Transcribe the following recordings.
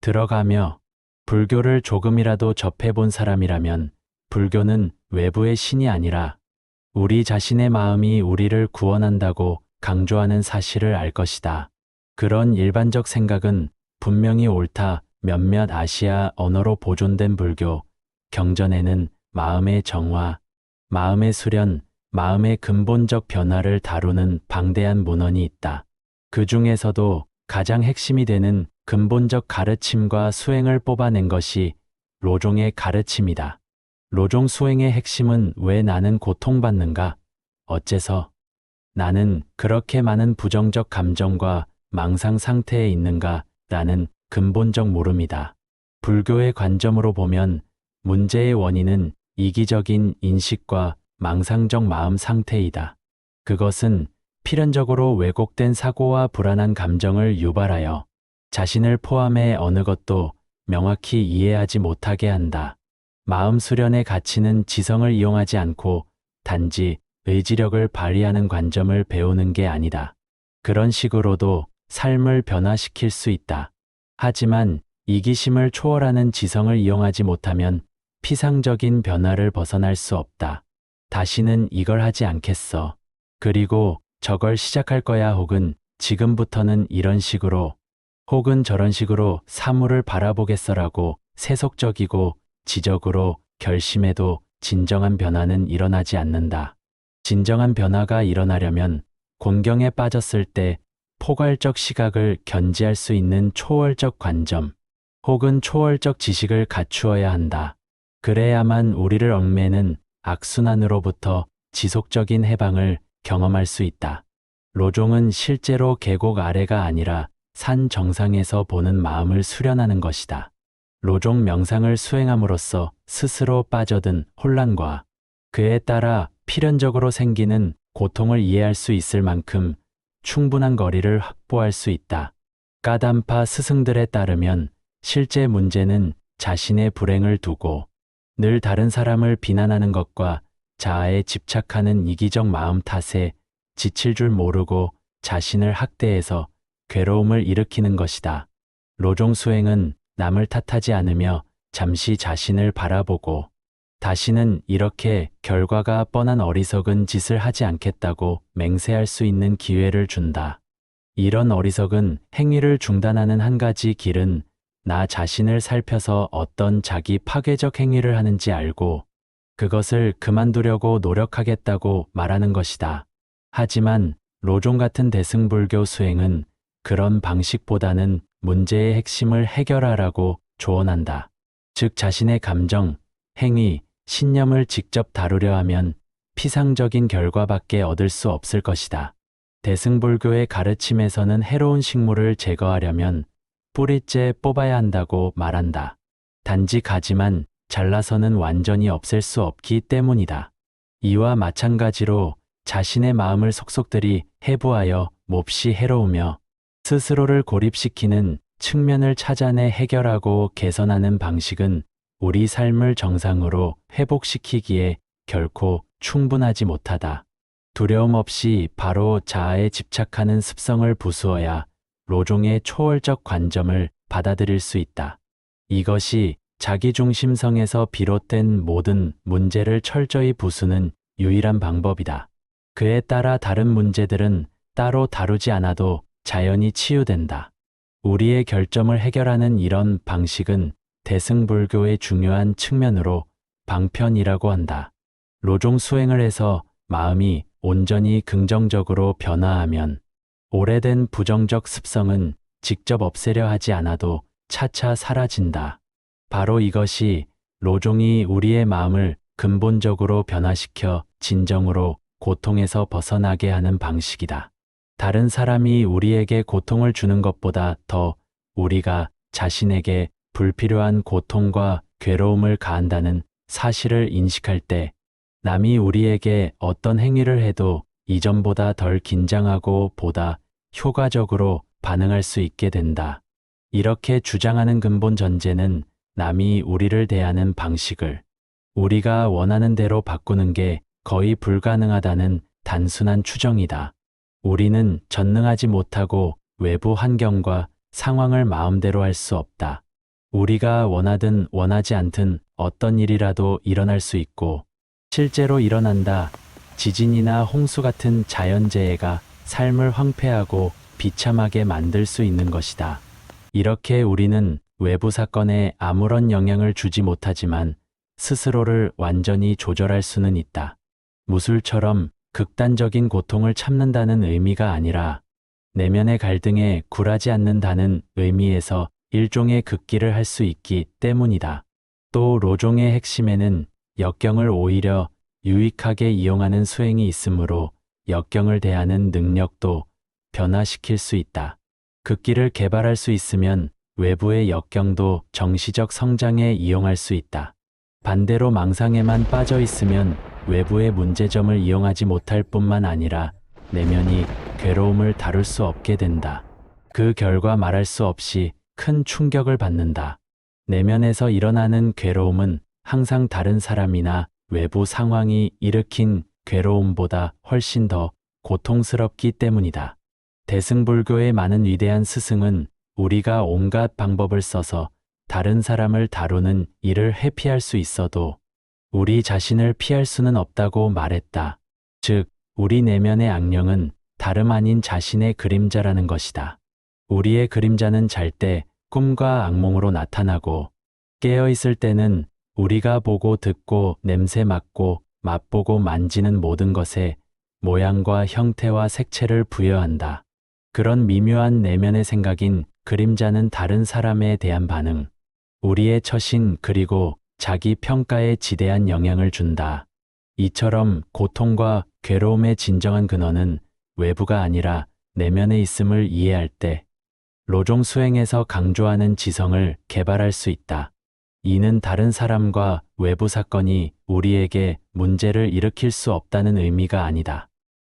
들어가며 불교를 조금이라도 접해본 사람이라면 불교는 외부의 신이 아니라 우리 자신의 마음이 우리를 구원한다고 강조하는 사실을 알 것이다. 그런 일반적 생각은 분명히 옳다. 몇몇 아시아 언어로 보존된 불교 경전에는 마음의 정화, 마음의 수련, 마음의 근본적 변화를 다루는 방대한 문헌이 있다. 그 중에서도 가장 핵심이 되는 근본적 가르침과 수행을 뽑아낸 것이 로종의 가르침이다. 로종 수행의 핵심은 왜 나는 고통받는가? 어째서 나는 그렇게 많은 부정적 감정과 망상 상태에 있는가? 라는 근본적 물음이다. 불교의 관점으로 보면 문제의 원인은 이기적인 인식과 망상적 마음 상태이다. 그것은 필연적으로 왜곡된 사고와 불안한 감정을 유발하여 자신을 포함해 어느 것도 명확히 이해하지 못하게 한다. 마음 수련의 가치는 지성을 이용하지 않고 단지 의지력을 발휘하는 관점을 배우는 게 아니다. 그런 식으로도 삶을 변화시킬 수 있다. 하지만 이기심을 초월하는 지성을 이용하지 못하면 피상적인 변화를 벗어날 수 없다. 다시는 이걸 하지 않겠어. 그리고 저걸 시작할 거야. 혹은 지금부터는 이런 식으로 혹은 저런 식으로 사물을 바라보겠어라고 세속적이고 지적으로 결심해도 진정한 변화는 일어나지 않는다. 진정한 변화가 일어나려면 곤경에 빠졌을 때 포괄적 시각을 견지할 수 있는 초월적 관점 혹은 초월적 지식을 갖추어야 한다. 그래야만 우리를 얽매는 악순환으로부터 지속적인 해방을 경험할 수 있다. 로종은 실제로 계곡 아래가 아니라 산 정상에서 보는 마음을 수련하는 것이다. 로종 명상을 수행함으로써 스스로 빠져든 혼란과 그에 따라 필연적으로 생기는 고통을 이해할 수 있을 만큼 충분한 거리를 확보할 수 있다. 까담파 스승들에 따르면 실제 문제는 자신의 불행을 두고 늘 다른 사람을 비난하는 것과 자아에 집착하는 이기적 마음 탓에 지칠 줄 모르고 자신을 학대해서 괴로움을 일으키는 것이다. 로종 수행은 남을 탓하지 않으며 잠시 자신을 바라보고 다시는 이렇게 결과가 뻔한 어리석은 짓을 하지 않겠다고 맹세할 수 있는 기회를 준다. 이런 어리석은 행위를 중단하는 한 가지 길은 나 자신을 살펴서 어떤 자기 파괴적 행위를 하는지 알고 그것을 그만두려고 노력하겠다고 말하는 것이다. 하지만 로종 같은 대승불교 수행은 그런 방식보다는 문제의 핵심을 해결하라고 조언한다. 즉 자신의 감정, 행위, 신념을 직접 다루려 하면 피상적인 결과밖에 얻을 수 없을 것이다. 대승불교의 가르침에서는 해로운 식물을 제거하려면 뿌리째 뽑아야 한다고 말한다. 단지 가지만 잘라서는 완전히 없앨 수 없기 때문이다. 이와 마찬가지로 자신의 마음을 속속들이 해부하여 몹시 해로우며 스스로를 고립시키는 측면을 찾아내 해결하고 개선하는 방식은 우리 삶을 정상으로 회복시키기에 결코 충분하지 못하다. 두려움 없이 바로 자아에 집착하는 습성을 부수어야 로종의 초월적 관점을 받아들일 수 있다. 이것이 자기중심성에서 비롯된 모든 문제를 철저히 부수는 유일한 방법이다. 그에 따라 다른 문제들은 따로 다루지 않아도 자연히 치유된다. 우리의 결점을 해결하는 이런 방식은 대승불교의 중요한 측면으로 방편이라고 한다. 로종 수행을 해서 마음이 온전히 긍정적으로 변화하면 오래된 부정적 습성은 직접 없애려 하지 않아도 차차 사라진다. 바로 이것이 로종이 우리의 마음을 근본적으로 변화시켜 진정으로 고통에서 벗어나게 하는 방식이다. 다른 사람이 우리에게 고통을 주는 것보다 더 우리가 자신에게 불필요한 고통과 괴로움을 가한다는 사실을 인식할 때 남이 우리에게 어떤 행위를 해도 이전보다 덜 긴장하고 보다 효과적으로 반응할 수 있게 된다. 이렇게 주장하는 근본 전제는 남이 우리를 대하는 방식을 우리가 원하는 대로 바꾸는 게 거의 불가능하다는 단순한 추정이다. 우리는 전능하지 못하고 외부 환경과 상황을 마음대로 할 수 없다. 우리가 원하든 원하지 않든 어떤 일이라도 일어날 수 있고, 실제로 일어난다. 지진이나 홍수 같은 자연재해가 삶을 황폐하고 비참하게 만들 수 있는 것이다. 이렇게 우리는 외부 사건에 아무런 영향을 주지 못하지만 스스로를 완전히 조절할 수는 있다. 무술처럼 극단적인 고통을 참는다는 의미가 아니라 내면의 갈등에 굴하지 않는다는 의미에서 일종의 극기를 할 수 있기 때문이다. 또 로종의 핵심에는 역경을 오히려 유익하게 이용하는 수행이 있으므로 역경을 대하는 능력도 변화시킬 수 있다. 극기를 개발할 수 있으면 외부의 역경도 정시적 성장에 이용할 수 있다. 반대로 망상에만 빠져 있으면 외부의 문제점을 이용하지 못할 뿐만 아니라 내면이 괴로움을 다룰 수 없게 된다. 그 결과 말할 수 없이 큰 충격을 받는다. 내면에서 일어나는 괴로움은 항상 다른 사람이나 외부 상황이 일으킨 괴로움보다 훨씬 더 고통스럽기 때문이다. 대승불교의 많은 위대한 스승은 우리가 온갖 방법을 써서 다른 사람을 다루는 일을 회피할 수 있어도 우리 자신을 피할 수는 없다고 말했다. 즉, 우리 내면의 악령은 다름 아닌 자신의 그림자라는 것이다. 우리의 그림자는 잘 때 꿈과 악몽으로 나타나고, 깨어있을 때는 우리가 보고 듣고 냄새 맡고 맛보고 만지는 모든 것에 모양과 형태와 색채를 부여한다. 그런 미묘한 내면의 생각인 그림자는 다른 사람에 대한 반응, 우리의 처신 그리고 자기 평가에 지대한 영향을 준다. 이처럼 고통과 괴로움의 진정한 근원은 외부가 아니라 내면에 있음을 이해할 때 로종 수행에서 강조하는 지성을 개발할 수 있다. 이는 다른 사람과 외부 사건이 우리에게 문제를 일으킬 수 없다는 의미가 아니다.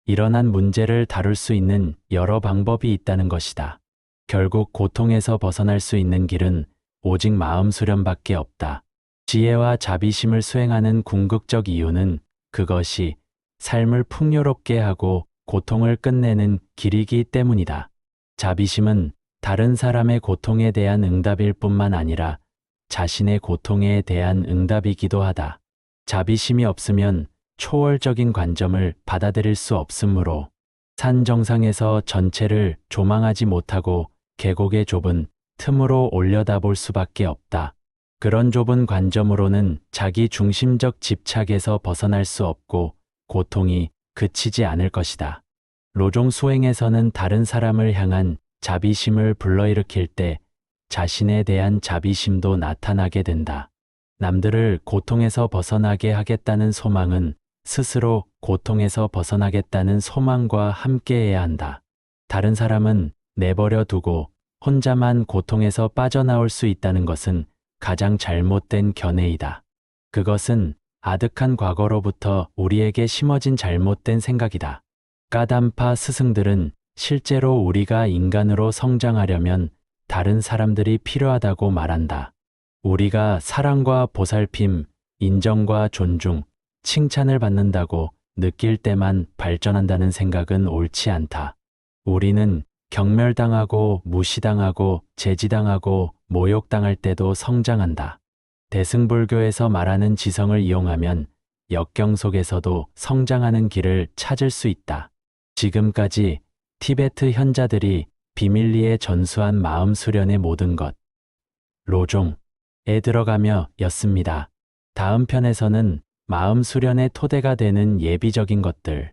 일어난 문제를 다룰 수 있는 여러 방법이 있다는 것이다. 결국 고통에서 벗어날 수 있는 길은 오직 마음 수련밖에 없다. 지혜와 자비심을 수행하는 궁극적 이유는 그것이 삶을 풍요롭게 하고 고통을 끝내는 길이기 때문이다. 자비심은 다른 사람의 고통에 대한 응답일 뿐만 아니라 자신의 고통에 대한 응답이기도 하다. 자비심이 없으면 초월적인 관점을 받아들일 수 없으므로 산 정상에서 전체를 조망하지 못하고 계곡의 좁은 틈으로 올려다볼 수밖에 없다. 그런 좁은 관점으로는 자기 중심적 집착에서 벗어날 수 없고 고통이 그치지 않을 것이다. 로종 수행에서는 다른 사람을 향한 자비심을 불러일으킬 때 자신에 대한 자비심도 나타나게 된다. 남들을 고통에서 벗어나게 하겠다는 소망은 스스로 고통에서 벗어나겠다는 소망과 함께해야 한다. 다른 사람은 내버려 두고 혼자만 고통에서 빠져나올 수 있다는 것은 가장 잘못된 견해이다. 그것은 아득한 과거로부터 우리에게 심어진 잘못된 생각이다. 까담파 스승들은 실제로 우리가 인간으로 성장하려면 다른 사람들이 필요하다고 말한다. 우리가 사랑과 보살핌, 인정과 존중, 칭찬을 받는다고 느낄 때만 발전한다는 생각은 옳지 않다. 우리는 경멸당하고 무시당하고 제지당하고 모욕당할 때도 성장한다. 대승불교에서 말하는 지성을 이용하면 역경 속에서도 성장하는 길을 찾을 수 있다. 지금까지 티베트 현자들이 비밀리에 전수한 마음 수련의 모든 것, 로종에 들어가며 였습니다. 다음 편에서는 마음 수련의 토대가 되는 예비적인 것들에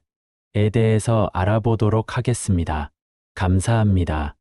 대해서 알아보도록 하겠습니다. 감사합니다.